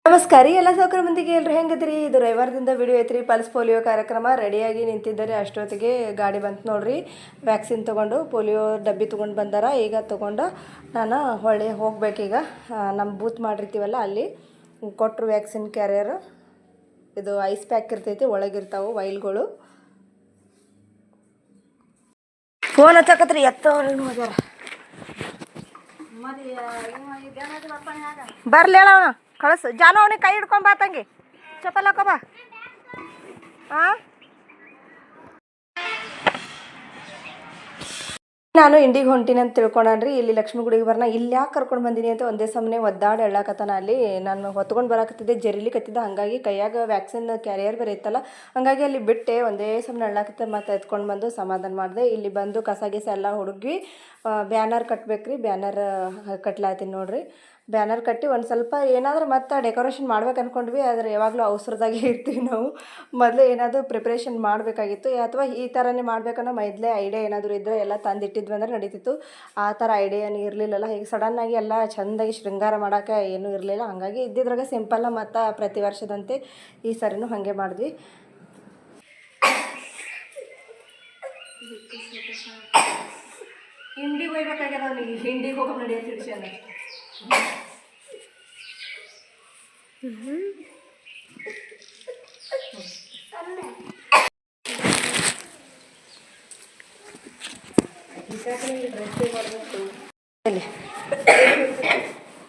ನಮಸ್ಕಾರ ರೀ ಎಲ್ಲ ಸೌಕರ್ಯ ಮಂದಿಗೆ ಎಲ್ಲರೂ ಹೆಂಗದ್ರಿ. ಇದು ರವಿವಾರದಿಂದ ವಿಡಿಯೋ ಐತ್ರಿ. ಪಲ್ಸ್ ಪೋಲಿಯೋ ಕಾರ್ಯಕ್ರಮ ರೆಡಿಯಾಗಿ ನಿಂತಿದ್ದಾರೆ. ಅಷ್ಟೊತ್ತಿಗೆ ಗಾಡಿ ಬಂತು ನೋಡ್ರಿ. ವ್ಯಾಕ್ಸಿನ್ ತೊಗೊಂಡು ಪೋಲಿಯೋ ಡಬ್ಬಿ ತೊಗೊಂಡು ಬಂದಾರ. ಈಗ ತೊಗೊಂಡು ನಾನು ಹೊಳ್ಳಿ ಹೋಗ್ಬೇಕೀಗ. ನಮ್ಮ ಬೂತ್ ಮಾಡಿರ್ತೀವಲ್ಲ ಅಲ್ಲಿ ಕೊಟ್ಟರು ವ್ಯಾಕ್ಸಿನ್ ಕ್ಯಾರಿಯರು. ಇದು ಐಸ್ ಪ್ಯಾಕ್ ಇರ್ತೈತಿ, ಒಳಗಿರ್ತಾವೆ ವೈಲ್ಗಳು. ಫೋನ್ ಹಚ್ಚಕತ್ರಿ ಎತ್ತವ್ರಿ ಹೋಗ್ಯಾರ. ಬರ್ಲಿ ಹೇಳ ಕಳಸು ಜಾನು, ಅವನಿಗೆ ಕೈ ಹಿಡ್ಕೊಂಡ್ ಬಾ ತಂಗಿ, ಚಪ್ಪಲ್ ಹಾಕೋ ಬಾ. ನಾನು ಇಂಡಿಗೆ ಹೊಂಟೀನಿ ಅಂತ ತಿಳ್ಕೊಂಡ್ರಿ. ಇಲ್ಲಿ ಲಕ್ಷ್ಮೀ ಗುಡಿಗೆ ಬರೋಣ. ಇಲ್ಲಿ ಯಾಕೆ ಕರ್ಕೊಂಡು ಬಂದೀನಿ ಅಂತ ಒಂದೇ ಸಮನೆ ಒದ್ದಾಡಿ ಎಳ್ಳಾಕತ್ತಾನ. ಅಲ್ಲಿ ನಾನು ಹೊತ್ಕೊಂಡು ಬರಾಕತ್ತಿದ್ದೆ, ಜರಿಲಿಕತ್ತಿದ್ದೆ. ಹಾಗಾಗಿ ಕೈಯಾಗ ವ್ಯಾಕ್ಸಿನ್ ಕ್ಯಾರಿಯರ್ ಬೇರೆ ಇತ್ತಲ್ಲ, ಹಾಗಾಗಿ ಅಲ್ಲಿ ಬಿಟ್ಟೆ ಒಂದೇ ಸಮನೆ ಎಳ್ಳಾಕತ್ತೆ. ಮತ್ತು ಎತ್ಕೊಂಡು ಬಂದು ಸಮಾಧಾನ ಮಾಡಿದೆ. ಇಲ್ಲಿ ಬಂದು ಕಸ ಗಿಸ ಎಲ್ಲ ಹುಡುಗಿ ಬ್ಯಾನರ್ ಕಟ್ಬೇಕ್ರಿ. ಬ್ಯಾನರ್ ಕಟ್ಲಾತೀನಿ ನೋಡ್ರಿ. ಬ್ಯಾನರ್ ಕಟ್ಟಿ ಒಂದು ಸ್ವಲ್ಪ ಏನಾದರೂ ಮತ್ತೆ ಡೆಕೋರೇಷನ್ ಮಾಡ್ಬೇಕು ಅಂದ್ಕೊಂಡ್ವಿ. ಆದರೆ ಯಾವಾಗಲೂ ಅವಸರದಾಗೆ ಇರ್ತೀವಿ ನಾವು. ಮೊದಲೇ ಏನಾದರೂ ಪ್ರಿಪ್ರೇಷನ್ ಮಾಡಬೇಕಾಗಿತ್ತು, ಅಥವಾ ಈ ಥರನೇ ಮಾಡಬೇಕನ್ನೋ ಮೊದಲೇ ಐಡಿಯಾ ಏನಾದರೂ ಇದ್ದರೆ ಎಲ್ಲ ತಂದಿಟ್ಟಿದ್ವಿ ಅಂದ್ರೆ ನಡೀತಿತ್ತು. ಆ ಥರ ಐಡಿಯಾ ಏನು ಇರಲಿಲ್ಲಲ್ಲ. ಹೀಗೆ ಸಡನ್ನಾಗಿ ಎಲ್ಲ ಚೆಂದಾಗಿ ಶೃಂಗಾರ ಮಾಡೋಕ್ಕೆ ಏನೂ ಇರಲಿಲ್ಲ. ಹಾಗಾಗಿ ಇದ್ದಿದ್ರಾಗ ಸಿಂಪಲ್ಲ. ಮತ್ತು ಪ್ರತಿ ವರ್ಷದಂತೆ ಈ ಸರಿನೂ ಹಾಗೆ ಮಾಡಿದ್ವಿ. ಹಿಂಡಿಗೆ ಹೋಗ್ಬೇಕಾಗ್ಯದ ಅವನಿಗೆ. ಹಿಂಡಿಗೆ ಹೋಗೋ ನಡೆಯೋದು ಹಿಡ್ಸ್ಯಾನ.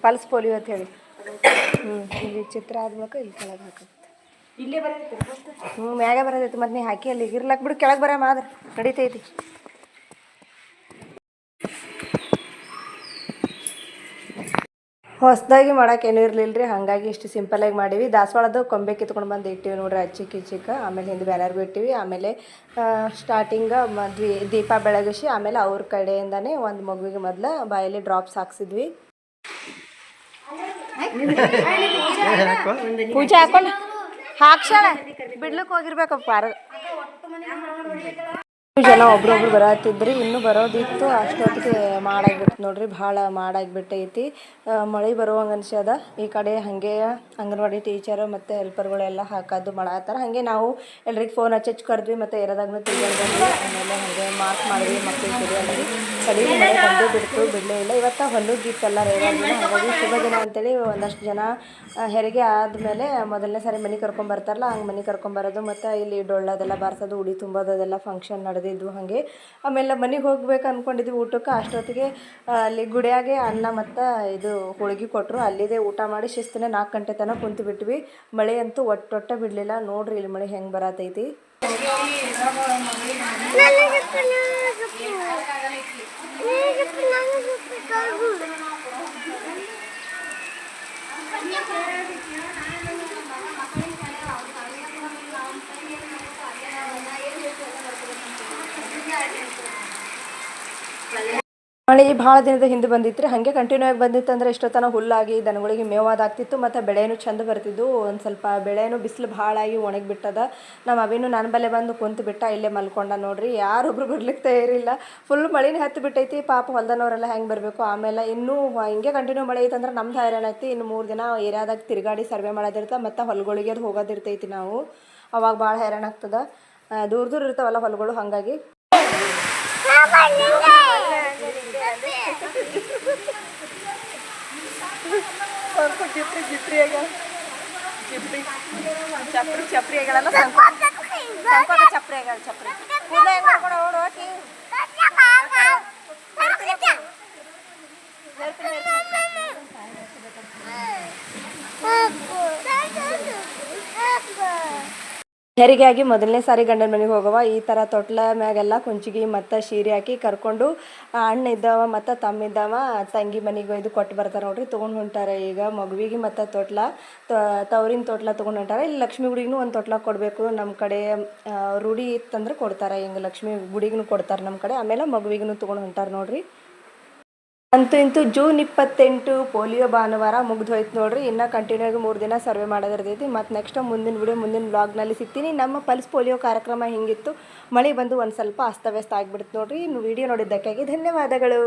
ಪಲ್ಸ್ ಪೋಲಿಯೋ ಅಂತ ಹೇಳಿ ಇಲ್ಲಿ ಚಿತ್ರ ಆದ್ಬೇಕು. ಇಲ್ಲಿ ಕೆಳಗೆ ಹಾಕತ್ತೆ. ಇಲ್ಲೇ ಬರೋದೈತೆ. ಮ್ಯಾಗೆ ಬರೋದೈತೆ. ಮತ್ತೆ ನೀ ಹಾಕಿ ಅಲ್ಲಿ ಇರ್ಲಾಕ್ ಬಿಡು. ಕೆಳಗೆ ಬರ ಮಾದ್ರ ನಡೀತೈತಿ. ಹೊಸದಾಗಿ ಮಾಡೋಕ್ಕೇನೂ ಇರಲಿಲ್ಲ ರೀ. ಹಾಗಾಗಿ ಇಷ್ಟು ಸಿಂಪಲಾಗಿ ಮಾಡೀವಿ. ದಾಸವಾಳದ ಕೊಂಬೆ ಕಿತ್ಕೊಂಡು ಬಂದು ಇಟ್ಟಿವಿ ನೋಡ್ರಿ, ಚಿಕ್ಕ. ಆಮೇಲೆ ಹಿಂದೆ ಬ್ಯಾನರ್ಗೂ ಇಟ್ಟಿವಿ. ಆಮೇಲೆ ಸ್ಟಾರ್ಟಿಂಗ ದೀಪ ಬೆಳಗಿಸಿ ಆಮೇಲೆ ಅವ್ರ ಕಡೆಯಿಂದನೇ ಒಂದು ಮಗುವಿಗೆ ಮೊದಲು ಬಾಯಲ್ಲಿ ಡ್ರಾಪ್ಸ್ ಹಾಕ್ಸಿದ್ವಿ. ಪೂಜೆ ಹಾಕೊಂಡು ಹಾಕ್ಸಾಳ ಬಿಡ್ಲಿಕ್ಕೆ ಹೋಗಿರ್ಬೇಕಪ್ಪ. ಜನ ಒಬ್ರೊಬ್ರು ಬರತ್ತಿದ್ರಿ. ಇನ್ನೂ ಬರೋದಿತ್ತು. ಅಷ್ಟೊತ್ತಿಗೆ ಮಾಡಾಗ್ಬಿಟ್ಟು ನೋಡ್ರಿ. ಭಾಳ ಮಾಡಾಗ್ಬಿಟ್ಟೈತಿ. ಮಳೆ ಬರುವಂಗೆ ಅನ್ಸ್ಯದ. ಈ ಕಡೆ ಹಾಗೆ ಅಂಗನವಾಡಿ ಟೀಚರು ಮತ್ತು ಹೆಲ್ಪರ್ಗಳೆಲ್ಲ ಹಾಕೋದು ಮಾಡತ್ತಾರ. ಹಾಗೆ ನಾವು ಎಲ್ರಿಗೆ ಫೋನ್ ಹಚ್ಚಿ ಕರೆದ್ವಿ. ಮತ್ತು ಎರದಾಗೂ ತಿರ್ಗಾಡಿ ಬಂದ್ವಿ. ಆಮೇಲೆ ಹಾಗೆ ಮಾರ್ಕ್ ಮಾಡಿದ್ವಿ. ಮಕ್ಕಳು ತಿರುಗಾಡಿ ಕಡಿಮೆ ಮಳೆ ಬಂದು ಬಿಡಲೇ ಇಲ್ಲ. ಇವತ್ತು ಹೊಲಗಿತ್ತಲ್ಲ ರೇವಾದಿನ, ಹಾಗಾಗಿ ಶುಭ ದಿನ ಅಂತೇಳಿ ಒಂದಷ್ಟು ಜನ ಹೆರಿಗೆ ಆದಮೇಲೆ ಮೊದಲನೇ ಸಾರಿ ಮನೆ ಕರ್ಕೊಂಬರ್ತಾರಲ್ಲ, ಹಂಗೆ ಮನೆ ಕರ್ಕೊಂಬರೋದು. ಮತ್ತು ಇಲ್ಲಿ ಡೊಳ್ಳದೆಲ್ಲ ಬಾರಿಸೋದು, ಉಡಿ ತುಂಬೋದೆಲ್ಲ ಫಂಕ್ಷನ್ ನಡೆದಿದ್ವು. ಹಾಗೆ ಆಮೇಲೆ ಮನೆಗೆ ಹೋಗ್ಬೇಕು ಅಂದ್ಕೊಂಡಿದ್ವಿ ಊಟಕ್ಕೆ. ಅಷ್ಟೊತ್ತಿಗೆ ಅಲ್ಲಿ ಗುಡಿಯಾಗೆ ಅನ್ನ ಮತ್ತು ಇದು ಹೋಳಿಗೆ ಕೊಟ್ಟರು. ಅಲ್ಲಿದೆ ಊಟ ಮಾಡಿ ಶಿಸ್ತಿನ 4 ಗಂಟೆ ತನಕ ಕುಂತು ಬಿಟ್ವಿ. ಮಳೆ ಅಂತೂ ಒಟ್ಟೊಟ್ಟ ಬಿಡಲಿಲ್ಲ. ನೋಡ್ರಿ ಇಲ್ಲಿ ಮಳೆ ಹೆಂಗೆ ಬರತೈತಿ. ಮಳೆ ಭಾಳ ದಿನದ ಹಿಂದೆ ಬಂದಿತ್ತು ರೀ. ಹಾಗೆ ಕಂಟಿನ್ಯೂ ಆಗಿ ಬಂದಿತ್ತು ಅಂದರೆ ಇಷ್ಟೊತ್ತನ ಹುಲ್ಲಾಗಿ ದನಗಳಿಗೆ ಮೇವಾದಾಗ್ತಿತ್ತು. ಮತ್ತು ಬೆಳೆನೂ ಚಂದ ಬರ್ತಿದ್ದು. ಒಂದು ಸ್ವಲ್ಪ ಬೆಳೆನೂ ಬಿಸಿಲು ಭಾಳ ಆಗಿ ಒಣಗಿಬಿಟ್ಟದ. ನಮ್ಮ ಅವಿನೂ ನನ್ನ ಬಲ್ಲೆ ಬಂದು ಕುಂತು ಬಿಟ್ಟ, ಇಲ್ಲೇ ಮಲ್ಕೊಂಡ ನೋಡ್ರಿ. ಯಾರೊಬ್ರು ಬರ್ಲಿಕ್ಕೆ ತಯಾರಿಲ್ಲ. ಫುಲ್ ಮಳೆನೇ ಹತ್ತಿ ಬಿಟ್ಟೈತಿ. ಪಾಪ ಹೊಲ್ದನವರೆಲ್ಲ ಹೆಂಗೆ ಬರಬೇಕು. ಆಮೇಲೆ ಇನ್ನೂ ಹಿಂಗೆ ಕಂಟಿನ್ಯೂ ಮಳೆ ಐತಂದ್ರೆ ನಮ್ದು ಹೈರಾಣ ಐತಿ. ಇನ್ನು 3 ದಿನ ಏರಿಯಾದಾಗ ತಿರುಗಾಡಿ ಸರ್ವೆ ಮಾಡೋದಿರ್ತದೆ. ಮತ್ತು ಹೊಲಗಳಿಗೆ ಅದು ಹೋಗೋದಿರ್ತೈತಿ. ನಾವು ಅವಾಗ ಭಾಳ ಹೈರಾಣ ಆಗ್ತದೆ. ದೂರ ಇರ್ತಾವಲ್ಲ ಹೊಲಗಳು. ಹಾಗಾಗಿ ಜಿಪ್ರಿ ಆಗ್ಯಾಳಲ್ಲ. ಚಪ್ರಿ ಆಗ್ಯಾಳ. ಚಪ್ರಿ ಕೂದಲ ಹೆಂಗೆ ಮಾಡ್ಕೊಂಡು ಓಡು ಹಾಕಿ. ಹೆರಿಗೆ ಆಗಿ ಮೊದಲನೇ ಸಾರಿ ಗಂಡನ ಮನೆಗೆ ಹೋಗವ ಈ ಥರ ತೊಟ್ಲ ಮ್ಯಾಗೆಲ್ಲ ಕುಂಚಿಗೆ ಮತ್ತು ಸೀರೆ ಹಾಕಿ ಕರ್ಕೊಂಡು ಅಣ್ಣ ಇದ್ದವ ಮತ್ತು ತಮ್ಮ ಇದ್ದವ ತಂಗಿ ಮನೆಗೆ ಒಯ್ದು ಕೊಟ್ಟು ಬರ್ತಾರೆ ನೋಡ್ರಿ. ತೊಗೊಂಡು ಹೊಂಟಾರೆ ಈಗ ಮಗುವಿಗೆ. ಮತ್ತು ತವರಿನ ತೊಟ್ಲ ತೊಗೊಂಡು ಹೊಂಟಾರೆ. ಇಲ್ಲಿ ಲಕ್ಷ್ಮೀ ಗುಡಿಗೂ ಒಂದು ತೊಟ್ಲ ಕೊಡಬೇಕು. ನಮ್ಮ ಕಡೆ ರೂಢಿ ಇತ್ತಂದ್ರೆ ಕೊಡ್ತಾರೆ. ಹಿಂಗೆ ಲಕ್ಷ್ಮೀ ಗುಡಿಗೂ ಕೊಡ್ತಾರೆ ನಮ್ಮ ಕಡೆ. ಆಮೇಲೆ ಮಗುವಿಗೂ ತೊಗೊಂಡು ಹೊಂಟಾರೆ ನೋಡ್ರಿ. ಅಂತೂ ಇಂತೂ ಜೂನ್ 28 ಪೋಲಿಯೋ ಭಾನುವಾರ ಮುಗ್ದು ಹೋಯ್ತು ನೋಡ್ರಿ. ಇನ್ನೂ ಕಂಟಿನ್ಯೂ ಆಗಿ 3 ದಿನ ಸರ್ವೆ ಮಾಡೋದಿರ್ತೈತಿ. ಮತ್ತು ನೆಕ್ಸ್ಟ್ ಮುಂದಿನ ವಿಡಿಯೋ ಮುಂದಿನ ಬ್ಲಾಗ್ನಲ್ಲಿ ಸಿಗ್ತೀನಿ. ನಮ್ಮ ಪಲ್ಸ್ ಪೋಲಿಯೋ ಕಾರ್ಯಕ್ರಮ ಹಿಂಗಿತ್ತು. ಮಳೆ ಬಂದು ಒಂದು ಸ್ವಲ್ಪ ಅಸ್ತವ್ಯಸ್ತ ಆಗಿಬಿಡ್ತು ನೋಡ್ರಿ. ಇನ್ನು ವಿಡಿಯೋ ನೋಡಿದ್ದಕ್ಕಾಗಿ ಧನ್ಯವಾದಗಳು.